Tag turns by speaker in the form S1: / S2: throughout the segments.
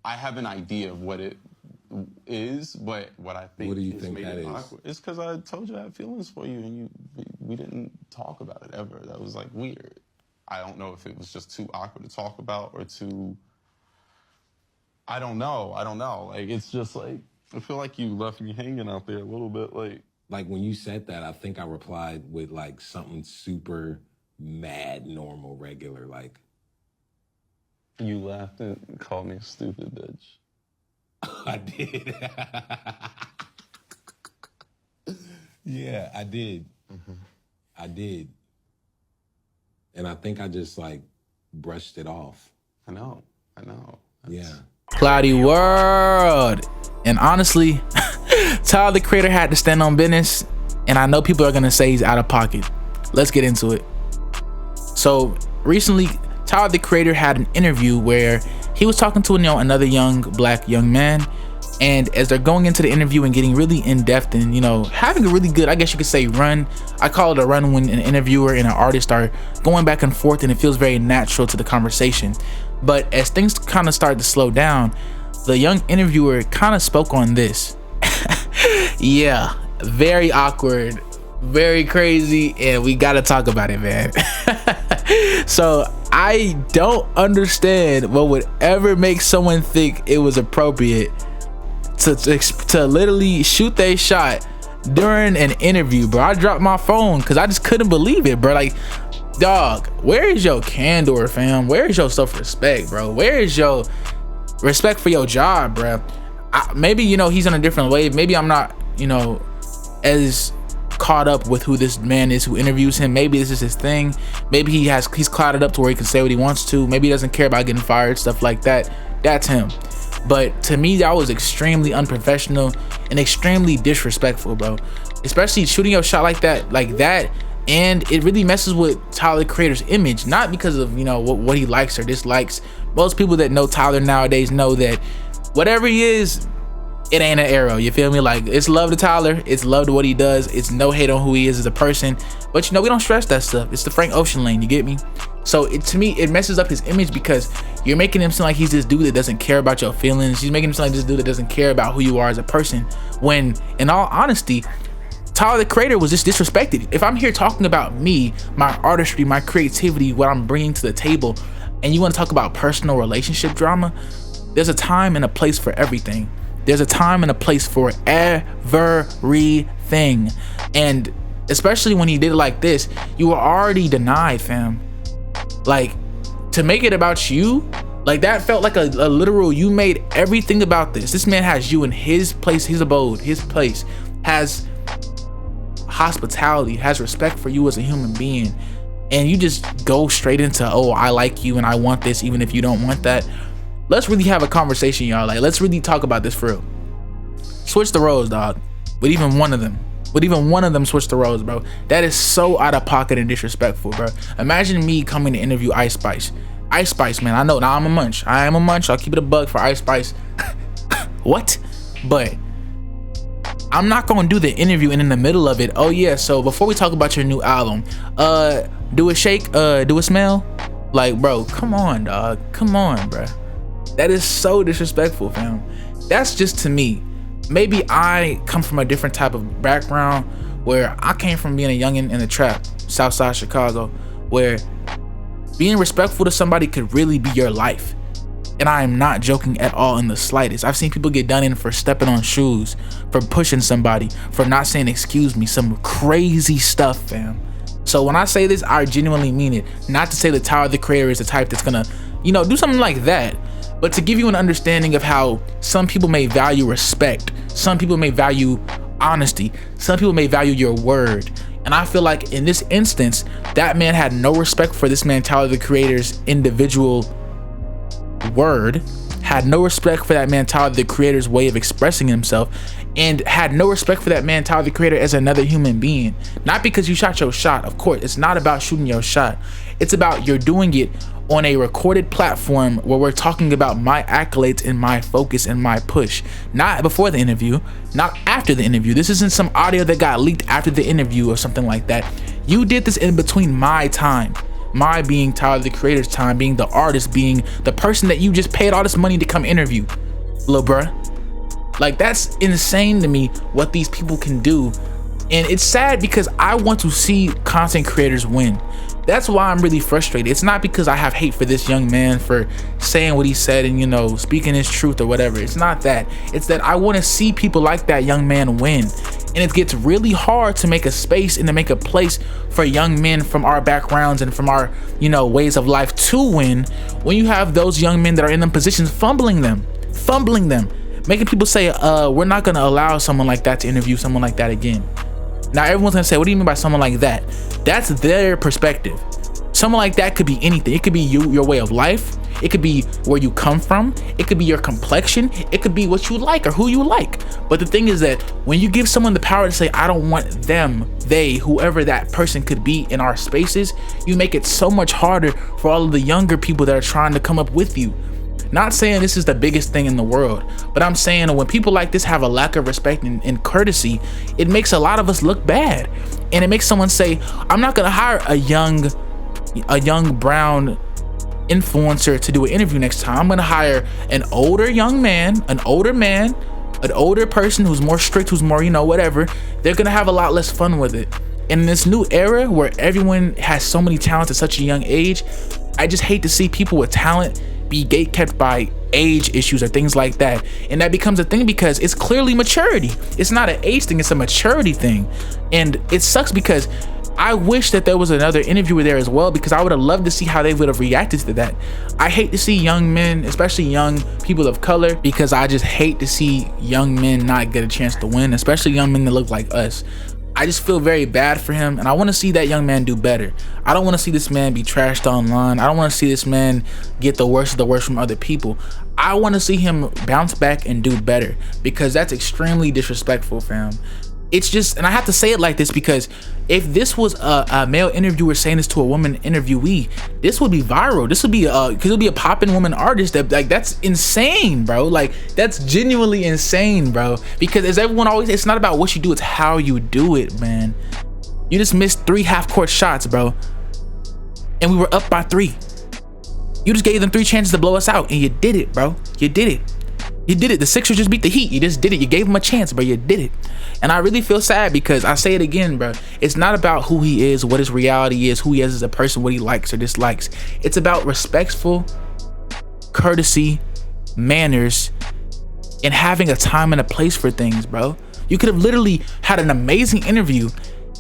S1: I have an idea of what it is, but what I think made it awkward is because I told you I had feelings for you, and we didn't talk about it ever. That was like weird. I don't know if it was just too awkward to talk about or too. I don't know. Like, it's just like, I feel like you left me hanging out there a little bit.
S2: Like when you said that, I think I replied with like something super mad, normal, regular, like.
S1: You laughed and called me a stupid bitch.
S2: I did. Yeah, I did. Mm-hmm. I did. And I think I just like brushed it off.
S1: I know.
S2: Yeah.
S3: ClowdyWorld. And honestly, Tyler the Creator had to stand on business, and I know people are gonna say he's out of pocket. Let's get into it. So recently, Tyler the Creator had an interview where he was talking to another black young man, and as they're going into the interview and getting really in-depth and having a really good, I guess you could say, run. I call it a run when an interviewer and an artist are going back and forth, and it feels very natural to the conversation. But as things kind of start to slow down, the young interviewer kind of spoke on this. Yeah, very awkward, very crazy, and we gotta talk about it, man. So I don't understand what would ever make someone think it was appropriate to literally shoot their shot during an interview, bro. I dropped my phone because I just couldn't believe it, bro. Like, dog, where is your candor, fam? Where is your self-respect, bro? Where is your respect for your job, bro? Maybe he's on a different wave. Maybe I'm not as caught up with who this man is who interviews him. Maybe this is his thing. Maybe he's clouded up to where he can say what he wants to. Maybe he doesn't care about getting fired, stuff like that. That's him. But to me, that was extremely unprofessional and extremely disrespectful, bro. Especially shooting your shot like that, and it really messes with Tyler the Creator's image. Not because of what he likes or dislikes. Most people that know Tyler nowadays know that whatever he is, it ain't an arrow, you feel me? Like, it's love to Tyler, it's love to what he does, it's no hate on who he is as a person. But we don't stress that stuff. It's the Frank Ocean lane, you get me? So to me, it messes up his image because you're making him seem like he's this dude that doesn't care about your feelings. He's making him seem like this dude that doesn't care about who you are as a person, when in all honesty, Tyler the Creator was just disrespected. If I'm here talking about me, my artistry, my creativity, what I'm bringing to the table, and you want to talk about personal relationship drama, there's a time and a place for everything. There's a time and a place for everything. And especially when he did it like this, you were already denied, fam. Like, to make it about you, like, that felt like a literal, you made everything about this. This man has you in his place, his abode, his place, has hospitality, has respect for you as a human being, and you just go straight into, oh, I like you and I want this even if you don't want that. Let's really have a conversation, y'all. Like, let's really talk about this for real. Switch the roles, dog. With even one of them, switch the roles, bro. That is so out of pocket and disrespectful, bro. Imagine me coming to interview Ice Spice. Ice Spice, man, I know now I am a munch. I'll keep it a bug for Ice Spice. What? But I'm not gonna do the interview and in the middle of it, oh yeah, so before we talk about your new album, do a shake, do a smell. Like, bro, come on, dog. Come on, bro. That is so disrespectful, fam. That's just, to me. Maybe I come from a different type of background, where I came from being a youngin' in the trap, Southside Chicago, where being respectful to somebody could really be your life. And I am not joking at all in the slightest. I've seen people get done in for stepping on shoes, for pushing somebody, for not saying excuse me, some crazy stuff, fam. So when I say this, I genuinely mean it. Not to say that Tyler the Creator is the type that's gonna, do something like that, but to give you an understanding of how some people may value respect, some people may value honesty, some people may value your word. And I feel like in this instance, that man had no respect for this man Tyler the Creator's individual word, had no respect for that man Tyler the Creator's way of expressing himself, and had no respect for that man Tyler the Creator as another human being. Not because you shot your shot, of course, it's not about shooting your shot. It's about you're doing it on a recorded platform where we're talking about my accolades and my focus and my push. Not before the interview, not after the interview. This isn't some audio that got leaked after the interview or something like that. You did this in between my time. my being Tyler the Creator's time, being the artist, being the person that you just paid all this money to come interview, lil bruh. Like, that's insane to me what these people can do. And it's sad because I want to see content creators win. That's why I'm really frustrated. It's not because I have hate for this young man for saying what he said and, you know, speaking his truth or whatever. It's not that. It's that I want to see people like that young man win. And it gets really hard to make a space and to make a place for young men from our backgrounds and from our, you know, ways of life to win when you have those young men that are in them positions fumbling them, making people say, we're not going to allow someone like that to interview someone like that again. Now everyone's gonna say, what do you mean by someone like that? That's their perspective. Someone like that could be anything. It could be you, your way of life. It could be where you come from. It could be your complexion. It could be what you like or who you like. But the thing is that when you give someone the power to say, I don't want them, they, whoever that person could be in our spaces, you make it so much harder for all of the younger people that are trying to come up with you. Not saying this is the biggest thing in the world, but I'm saying when people like this have a lack of respect and courtesy, it makes a lot of us look bad. And it makes someone say, I'm not gonna hire a young brown influencer to do an interview next time. I'm gonna hire an older young man, an older person who's more strict, who's more, you know, whatever. They're gonna have a lot less fun with it. And in this new era where everyone has so many talents at such a young age, I just hate to see people with talent be gatekept by age issues or things like that. And that becomes a thing because it's clearly maturity. It's not an age thing, it's a maturity thing. And it sucks because I wish that there was another interviewer there as well, because I would have loved to see how they would have reacted to that. I hate to see young men, especially young people of color, because I just hate to see young men not get a chance to win, especially young men that look like us. I just feel very bad for him, and I want to see that young man do better. I don't want to see this man be trashed online. I don't want to see this man get the worst of the worst from other people. I want to see him bounce back and do better, because that's extremely disrespectful, fam. It's just, and I have to say it like this because if this was a male interviewer saying this to a woman interviewee, this would be viral. This would be because it'll be a poppin' woman artist that, like, that's insane, bro. Like, that's genuinely insane, bro. Because as everyone always, it's not about what you do, it's how you do it, man. You just missed 3 half-court shots, bro, and we were up by 3. You just gave them 3 chances to blow us out, and you did it, bro. You did it. You did it. The Sixers just beat the Heat. You just did it. You gave them a chance, bro. You did it. And I really feel sad because I say it again, bro. It's not about who he is, what his reality is, who he is as a person, what he likes or dislikes. It's about respectful courtesy, manners, and having a time and a place for things, bro. You could have literally had an amazing interview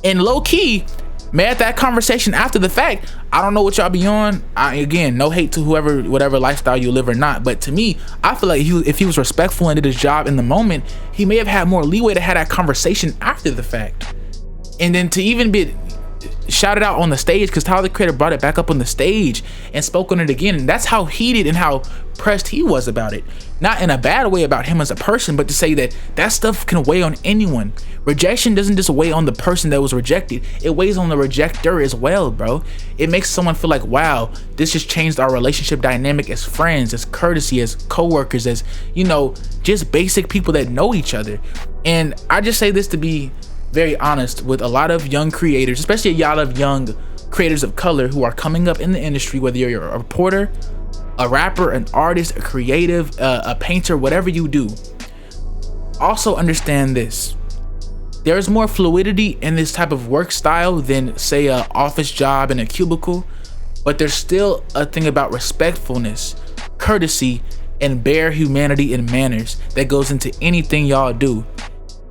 S3: and low key made that conversation after the fact. I don't know what y'all be on. Again, no hate to whoever, whatever lifestyle you live or not, but to me, I feel like if he was respectful and did his job in the moment, he may have had more leeway to have that conversation after the fact. And then to even be shouted out on the stage, because Tyler the Creator brought it back up on the stage and spoke on it again, and that's how heated and how pressed he was about it. Not in a bad way about him as a person, but to say that that stuff can weigh on anyone. Rejection doesn't just weigh on the person that was rejected, it weighs on the rejecter as well, bro. It makes someone feel like, wow, this just changed our relationship dynamic as friends, as courtesy, as co-workers, as, you know, just basic people that know each other. And I just say this to be very honest with a lot of young creators, especially a lot of young creators of color who are coming up in the industry, whether you're a reporter, a rapper, an artist, a creative, a painter, whatever you do. Also understand this. There's more fluidity in this type of work style than, say, an office job in a cubicle, but there's still a thing about respectfulness, courtesy, and bare humanity and manners that goes into anything y'all do.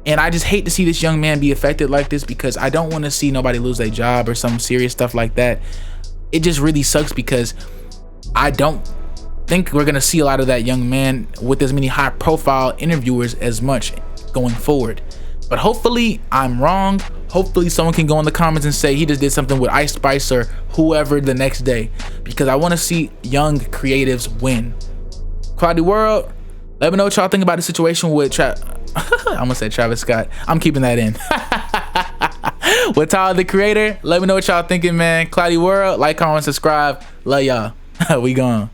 S3: And I just hate to see this young man be affected like this, because I don't want to see nobody lose their job or some serious stuff like that. It just really sucks because I don't think we're gonna see a lot of that young man with as many high profile interviewers as much going forward. But hopefully I'm wrong. Hopefully someone can go in the comments and say he just did something with Ice Spice or whoever the next day, because I want to see young creatives win. ClowdyWorld, let me know what y'all think about the situation with I'm gonna say Travis Scott. I'm keeping that in. With Tyler the Creator, let me know what y'all thinking, man. ClowdyWorld, like, comment, subscribe. Love y'all. We gone.